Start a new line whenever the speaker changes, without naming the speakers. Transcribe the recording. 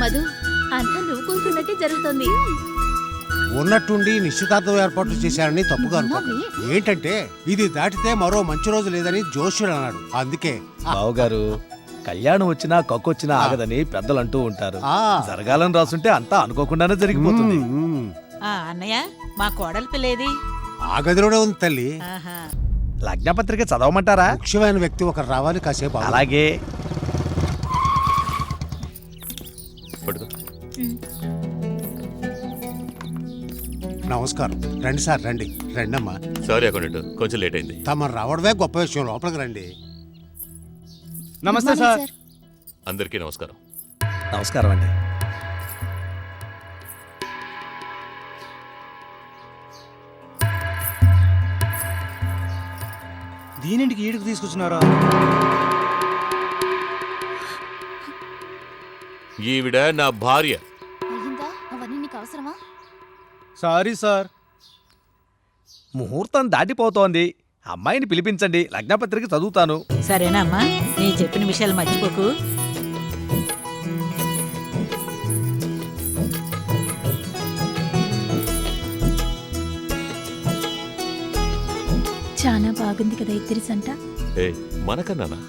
మధు, అంతా నువ్వు కోరుకున్నట్టే జరుగుతుంది.
ఉన్నట్టుండి నిశ్చితార్థం ఏర్పాట్లు చేశారని తప్పుగా అనుకోండి. ఏంటంటే ఇది దాటితే మరో మంచి రోజు లేదని జోష్యుడు అన్నాడు. అందుకే
బావగారు, కళ్యాణం వచ్చినా కక్కొచ్చినా ఆగదని పెద్దలు అంటూ ఉంటారు.
ఆ.
జరగాలని రాసుంటే అంతా అనుకోకుండానే జరిగిపోతుంది.
అన్నయ్య, మా కోడలి పిల్లేది?
ఆ గదిలోనే ఉంది తల్లి.
లగ్నపత్రిక చదవమంటారా?
ముఖ్యమైన వ్యక్తి ఒకరు రావాలి, కాసేపు ఆగు.
అలాగే.
నమస్కారం. రండి సార్, రండి రండి అమ్మా.
సారీ అకౌంటెంట్, కొంచెం లేట్ అయింది.
తమ రావడమే గొప్ప విషయం. లోపలికి రండి.
నమస్తే సార్.
అందరికీ నమస్కారం.
నమస్కారం అండి.
దీనింటికి ఈడుకు తీసుకొచ్చినారా?
ఈవిడ నా భార్య.
అయ్యిందా? అవన్నీ నీకు అవసరమా?
Sorry sir.
ముహూర్తం దాటిపోతోంది. అమ్మాయిని పిలిపించండి, లగ్నపత్రిక చదువుతాను.
సరేనా అమ్మా, నీ చెప్పిన విషయాలు మర్చిపోకు.
చాలా బాగుంది కదా ఇద్దరి సంట.
ఏ మనకన్నానా?